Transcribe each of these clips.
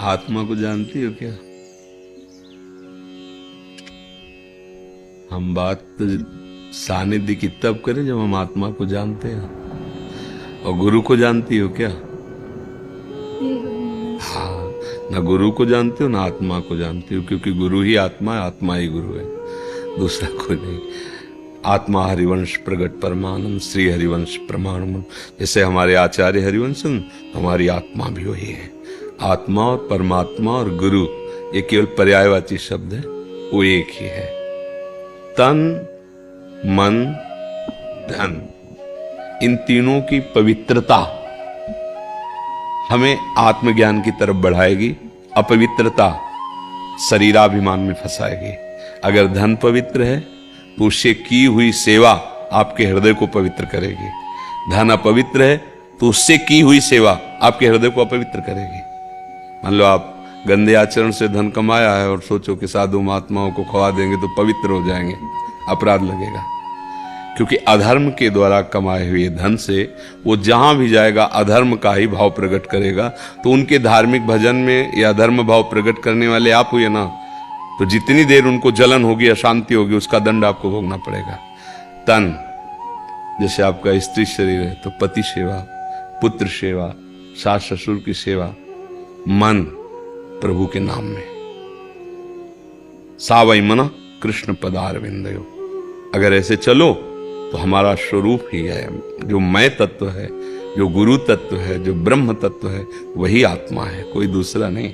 आत्मा को जानती हो क्या? हम बात सानिध्य की तब करें जब हम आत्मा को जानते हैं। और गुरु को जानती हो क्या? हाँ, ना गुरु को जानते हो ना आत्मा को जानते हो, क्योंकि गुरु ही आत्मा है, आत्मा ही गुरु है, दूसरा कोई नहीं। आत्मा हरिवंश प्रगट परमानंद, श्री हरिवंश प्रमाण। जैसे हमारे आचार्य हरिवंशन, हमारी आत्मा भी वही है। आत्मा और परमात्मा और गुरु ये केवल पर्यायवाची शब्द है, वो एक ही है। तन मन धन, इन तीनों की पवित्रता हमें आत्मज्ञान की तरफ बढ़ाएगी, अपवित्रता शरीराभिमान में फंसाएगी। अगर धन पवित्र है तो उससे की हुई सेवा आपके हृदय को पवित्र करेगी। धन अपवित्र है तो उससे की हुई सेवा आपके हृदय को अपवित्र करेगी। मान लो आप गंदे आचरण से धन कमाया है और सोचो कि साधु महात्माओं को खवा देंगे तो पवित्र हो जाएंगे, अपराध लगेगा। क्योंकि अधर्म के द्वारा कमाए हुए धन से वो जहां भी जाएगा अधर्म का ही भाव प्रकट करेगा। तो उनके धार्मिक भजन में या धर्म भाव प्रकट करने वाले आप हुए ना, तो जितनी देर उनको जलन होगी, अशांति होगी, उसका दंड आपको भोगना पड़ेगा। तन, जैसे आपका स्त्री शरीर है तो पति सेवा, पुत्र सेवा, सास ससुर की सेवा। मन, प्रभु के नाम में। सावई मना कृष्ण पदारविंदयो। अगर ऐसे चलो तो हमारा स्वरूप ही है, जो मैं तत्व है, जो गुरु तत्व है, जो ब्रह्म तत्व है, वही आत्मा है, कोई दूसरा नहीं।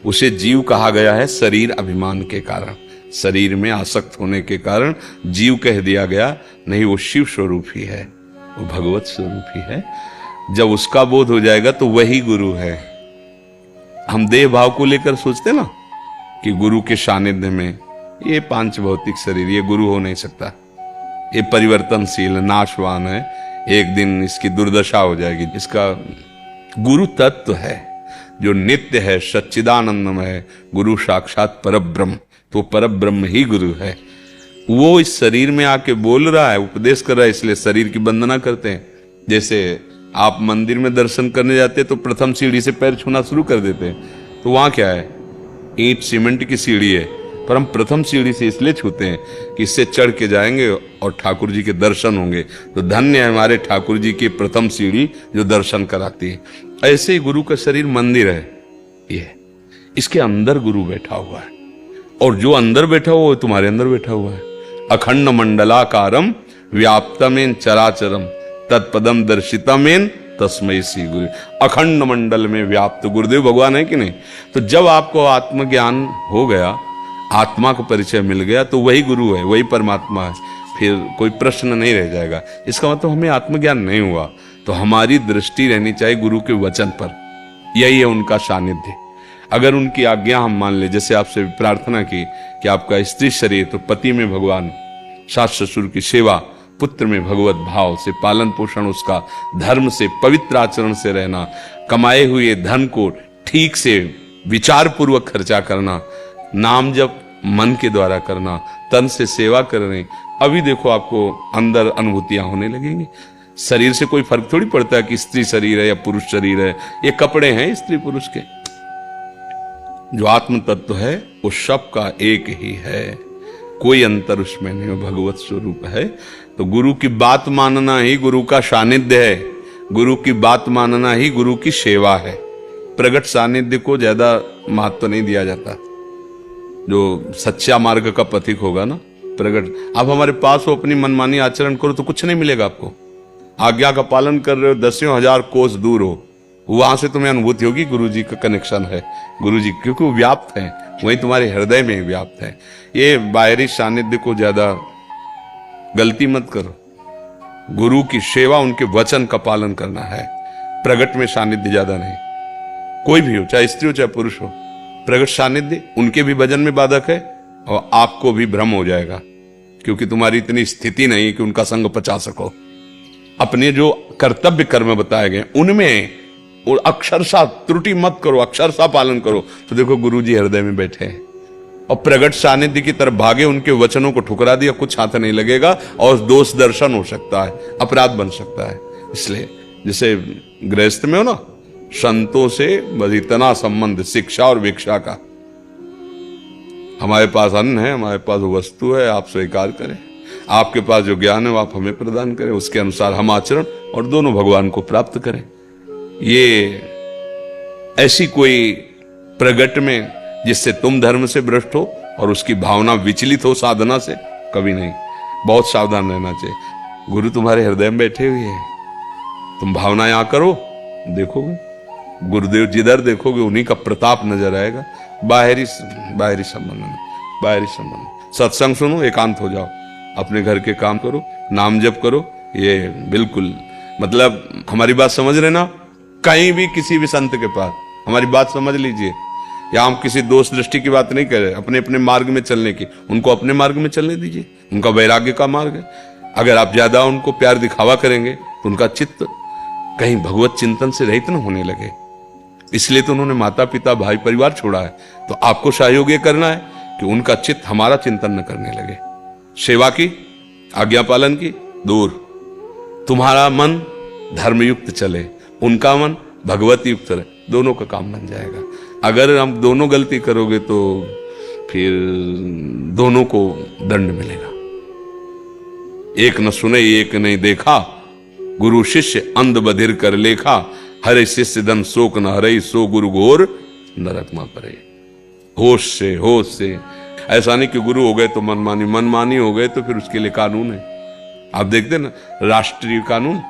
उसे जीव कहा गया है शरीर अभिमान के कारण, शरीर में आसक्त होने के कारण जीव कह दिया गया। नहीं, वो शिव स्वरूप ही है, वो भगवत स्वरूप ही है। जब उसका बोध हो जाएगा तो वही गुरु है। हम देह भाव को लेकर सोचते ना कि गुरु के सानिध्य में ये पांच भौतिक शरीर, ये गुरु हो नहीं सकता, ये परिवर्तनशील, नाशवान है, एक दिन इसकी दुर्दशा हो जाएगी। इसका गुरु तत्व है जो नित्य है, सच्चिदानंदमय है, गुरु साक्षात परब्रह्म। तो परब्रह्म ही गुरु है। वो इस शरीर में आके बोल रहा है, उपदेश कर रहा है, इसलिए शरीर की वंदना करते हैं। जैसे आप मंदिर में दर्शन करने जाते हैं तो प्रथम सीढ़ी से पैर छूना शुरू कर देते हैं, तो वहां क्या है? ईंट सीमेंट की सीढ़ी है, पर हम प्रथम सीढ़ी से इसलिए छूते हैं कि इससे चढ़ के जाएंगे और ठाकुर जी के दर्शन होंगे। तो धन्य है हमारे ठाकुर जी की प्रथम सीढ़ी जो दर्शन कराती है। ऐसे ही गुरु का शरीर मंदिर है, ये इसके अंदर गुरु बैठा हुआ है, और जो अंदर बैठा हुआ है तुम्हारे अंदर बैठा हुआ है। अखंड मंडलाकारम व्याप्तमेन चराचरम तत्पदम दर्शितमेन तस्मै श्री गुरु। अखंड मंडल में व्याप्त गुरुदेव भगवान है कि नहीं? तो जब आपको आत्मज्ञान हो गया, आत्मा को परिचय मिल गया, तो वही गुरु है, वही परमात्मा है, फिर कोई प्रश्न नहीं रह जाएगा। इसका मतलब हमें आत्मज्ञान नहीं हुआ, तो हमारी दृष्टि रहनी चाहिए गुरु के वचन पर। यही है उनका सानिध्य। अगर उनकी आज्ञा हम मान ले, जैसे आपसे प्रार्थना की कि आपका स्त्री शरीर तो पति में भगवान, सास ससुर की सेवा, पुत्र में भगवत भाव से पालन पोषण, उसका धर्म से पवित्र आचरण से रहना, कमाए हुए धन को ठीक से विचार पूर्वक खर्चा करना, नाम जप मन के द्वारा करना, तन से सेवा करने। अभी देखो आपको अंदर अनुभूतियां होने लगेंगी। शरीर से कोई फर्क थोड़ी पड़ता है कि स्त्री शरीर है या पुरुष शरीर है, ये कपड़े हैं स्त्री पुरुष के। जो आत्म तत्व है वो सबका एक ही है, कोई अंतर उसमें नहीं, वो भगवत स्वरूप है। तो गुरु की बात मानना ही गुरु का सानिध्य है, गुरु की बात मानना ही गुरु की सेवा है। प्रगट सानिध्य को ज्यादा महत्व नहीं दिया जाता। जो सच्चा मार्ग का पथिक होगा ना, प्रगट, आप हमारे पास हो, अपनी मनमानी आचरण करो तो कुछ नहीं मिलेगा आपको। आज्ञा का पालन कर रहे हो, दसियों हजार कोस दूर हो, वहां से तुम्हें अनुभूति होगी गुरु जी का कनेक्शन है, गुरु जी, क्योंकि वो व्याप्त है, वही तुम्हारे हृदय में व्याप्त है। ये बाहरी सानिध्य को ज्यादा गलती मत करो। गुरु की सेवा, उनके वचन का पालन करना है। प्रगट में सानिध्य ज्यादा नहीं, कोई भी हो, चाहे स्त्री हो चाहे पुरुष हो। प्रगट सानिध्य उनके भी भजन में बाधक है, और आपको भी भ्रम हो जाएगा, क्योंकि तुम्हारी इतनी स्थिति नहीं कि उनका संग पचा सको। अपने जो कर्तव्य कर्म बताए गए उनमें और अक्षरशः त्रुटि मत करो, अक्षरशः पालन करो, तो देखो गुरु जी हृदय में बैठे हैं। और प्रगट सानिध्य की तरफ भागे, उनके वचनों को ठुकरा दिया, कुछ हाथ नहीं लगेगा, और दोष दर्शन हो सकता है, अपराध बन सकता है। इसलिए जैसे गृहस्थ में हो ना, संतों से बस इतना संबंध, शिक्षा और भिक्षा का। हमारे पास अन्न है, हमारे पास वस्तु है, आप स्वीकार करें। आपके पास जो ज्ञान है वो आप हमें प्रदान करें, उसके अनुसार हम आचरण और दोनों भगवान को प्राप्त करें। ये ऐसी कोई प्रगट में जिससे तुम धर्म से भ्रष्ट हो और उसकी भावना विचलित हो साधना से, कभी नहीं। बहुत सावधान रहना चाहिए। गुरु तुम्हारे हृदय में बैठे हुए हैं, तुम भावना यहां करो, देखोगे गुरुदेव जिधर देखोगे उन्हीं का प्रताप नजर आएगा। बाहरी संबंध में, बाहरी संबंध। सत्संग सुनो, एकांत हो जाओ, अपने घर के काम करो, नाम जप करो। ये बिल्कुल मतलब हमारी बात समझ रहे ना, कहीं भी किसी भी संत के पास हमारी बात समझ लीजिए। या हम किसी दोष दृष्टि की बात नहीं कर रहे, अपने अपने मार्ग में चलने की। उनको अपने मार्ग में चलने दीजिए, उनका वैराग्य का मार्ग है। अगर आप ज्यादा उनको प्यार दिखावा करेंगे तो उनका चित्त कहीं भगवत चिंतन से रहित न होने लगे। इसलिए तो उन्होंने माता पिता भाई परिवार छोड़ा है। तो आपको सहयोग ये करना है कि उनका चित्त हमारा चिंतन न करने लगे। सेवा की, आज्ञा पालन की दूर। तुम्हारा मन धर्मयुक्त चले, उनका मन भगवत युक्त रहे, दोनों का काम बन जाएगा। अगर हम दोनों गलती करोगे तो फिर दोनों को दंड मिलेगा। एक न सुने एक नहीं देखा, गुरु शिष्य अंध बधिर कर लेखा। हरे शिष्य धन शोक न हरे, सो गुरु घोर नरक में परे। होश से ऐसा नहीं कि गुरु हो गए तो मनमानी हो गए तो फिर उसके लिए कानून है। आप देखते ना, राष्ट्रीय कानून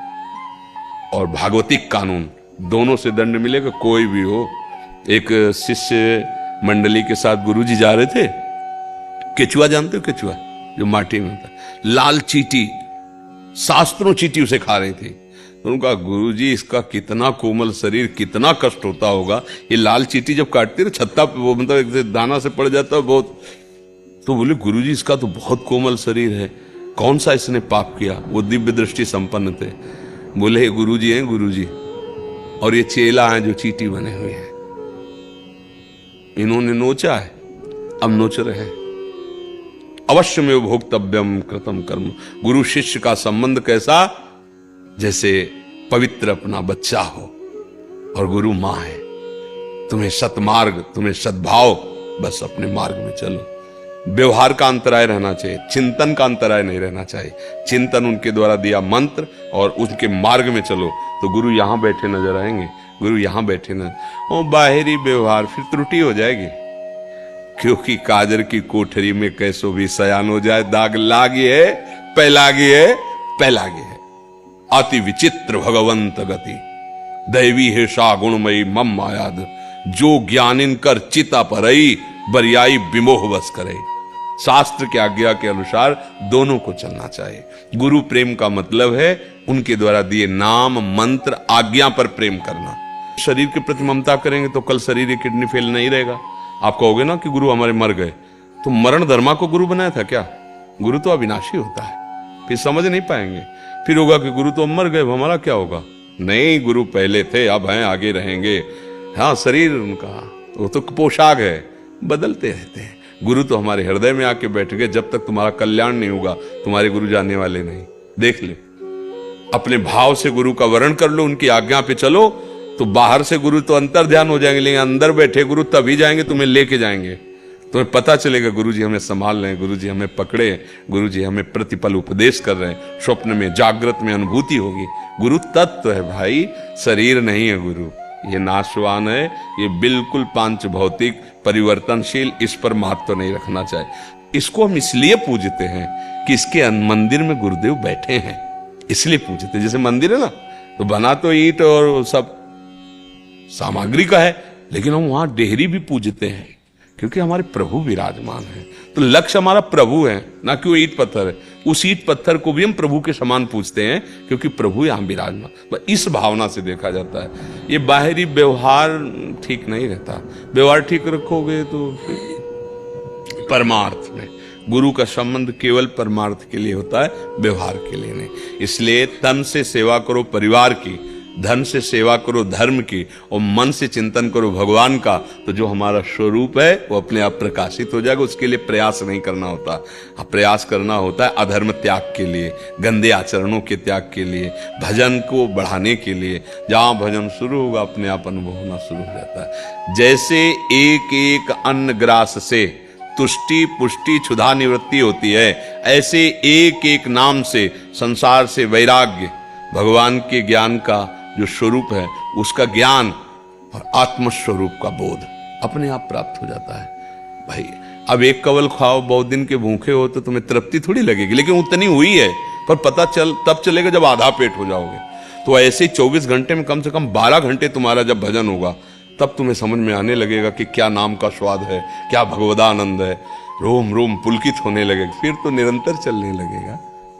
और भागवतिक कानून दोनों से दंड मिलेगा, कोई भी हो। एक शिष्य मंडली के साथ गुरुजी जा रहे थे। केचुआ जानते हो? केचुआ जो माटी में होता है, लाल चींटी, शास्त्रों चींटी उसे खा रही थी। तो उनका गुरुजी इसका कितना कोमल शरीर, कितना कष्ट होता होगा। ये लाल चींटी जब काटती है छत्ता पे, वो मतलब एक दाना से पड़ जाता है बहुत। तो बोले गुरुजी इसका तो बहुत कोमल शरीर है, कौन सा इसने पाप किया? वो दिव्य दृष्टि संपन्न थे। बोले गुरुजी हैं गुरुजी, और ये चेला हैं जो चींटी बने हुए हैं। इन्होंने नोचा है, अब नोच रहे हैं। अवश्य में भोक्तव्यम कृतम कर्म। गुरु शिष्य का संबंध कैसा? जैसे पवित्र अपना बच्चा हो और गुरु मां है। तुम्हें सतमार्ग, तुम्हें सद्भाव, बस अपने मार्ग में चलो। व्यवहार का अंतराय रहना चाहिए, चिंतन का अंतराय नहीं रहना चाहिए। चिंतन उनके द्वारा दिया मंत्र और उनके मार्ग में चलो तो गुरु यहां बैठे नजर आएंगे, गुरु यहां बैठे न। और बाहरी व्यवहार फिर त्रुटि हो जाएगी, क्योंकि काजर की कोठरी में कैसो भी सयान हो जाए, दाग लागी है पैलागी है पैलागी है। अति विचित्र भगवंत गति, दैवी हेषा गुणमयी मम मायाद। जो ज्ञानिन कर चिता परई, बरियाई विमोह बस करे। शास्त्र की आज्ञा के अनुसार दोनों को चलना चाहिए। गुरु प्रेम का मतलब है उनके द्वारा दिए नाम मंत्र आज्ञा पर प्रेम करना। शरीर के प्रति ममता करेंगे तो कल शरीर की किडनी फेल नहीं रहेगा। आप कहोगे ना कि गुरु हमारे मर गए, तो मरण धर्मा को गुरु बनाया था क्या? गुरु तो अविनाशी होता है, फिर समझ नहीं पाएंगे। फिर होगा कि गुरु तो मर गए, हमारा क्या होगा? नहीं, गुरु पहले थे, अब हैं, आगे रहेंगे। हाँ, शरीर उनका वो तो पोशाक है, बदलते रहते हैं। गुरु तो हमारे हृदय में आके बैठ गए। जब तक तुम्हारा कल्याण नहीं होगा तुम्हारे गुरु जाने वाले नहीं। देख ले, अपने भाव से गुरु का वर्ण कर लो, उनकी आज्ञा पे चलो, तो बाहर से गुरु तो अंतर ध्यान हो जाएंगे, लेकिन अंदर बैठे गुरु तभी जाएंगे, तुम्हें लेके जाएंगे। तुम्हें पता चलेगा गुरुजी हमें संभाल रहे हैं, गुरुजी हमें पकड़े, गुरुजी हमें प्रतिपल उपदेश कर रहे हैं। स्वप्न में जागृत में अनुभूति होगी। गुरु तत्व है भाई, शरीर नहीं है गुरु। ये नाशवान है, ये बिल्कुल पांच भौतिक परिवर्तनशील, इस पर महत्व नहीं रखना चाहिए। इसको हम इसलिए पूजते हैं कि इसके मंदिर में गुरुदेव बैठे हैं, इसलिए पूजते। जैसे मंदिर है ना, तो बना तो ईंट और सब सामग्री का है, लेकिन हम वहां डेहरी भी पूजते हैं क्योंकि हमारे प्रभु विराजमान है। तो लक्ष्य हमारा प्रभु है, ना कि वो ईंट पत्थर है। उस ईंट पत्थर को भी हम प्रभु के समान पूजते हैं क्योंकि प्रभु यहां विराजमान। इस भावना से देखा जाता है। ये बाहरी व्यवहार ठीक नहीं रहता। व्यवहार ठीक रखोगे तो परमार्थ में गुरु का संबंध केवल परमार्थ के लिए होता है, व्यवहार के लिए नहीं। इसलिए तन से सेवा करो परिवार की, धन से सेवा करो धर्म की और मन से चिंतन करो भगवान का, तो जो हमारा स्वरूप है वो अपने आप प्रकाशित हो जाएगा। उसके लिए प्रयास नहीं करना होता, प्रयास करना होता है अधर्म त्याग के लिए, गंदे आचरणों के त्याग के लिए, भजन को बढ़ाने के लिए। जहां भजन शुरू होगा अपने आप अनुभव होना शुरू हो जाता है। जैसे एक एक अन्न ग्रास से तुष्टि पुष्टि क्षुधा निवृत्ति होती है, ऐसे एक एक नाम से संसार से वैराग्य, भगवान के ज्ञान का जो स्वरूप है उसका ज्ञान और आत्मस्वरूप का बोध अपने आप प्राप्त हो जाता है। भाई अब एक कवल खाओ, बहुत दिन के भूखे हो तो तुम्हें तृप्ति थोड़ी लगेगी, लेकिन उतनी हुई है, पर पता तब चलेगा जब आधा पेट हो जाओगे। तो ऐसे 24 घंटे में कम से कम 12 घंटे तुम्हारा जब भजन होगा, तब तुम्हें समझ में आने लगेगा कि क्या नाम का स्वाद है, क्या भगवदानंद है, रोम रोम पुलकित होने लगेगा, फिर तो निरंतर चलने लगेगा।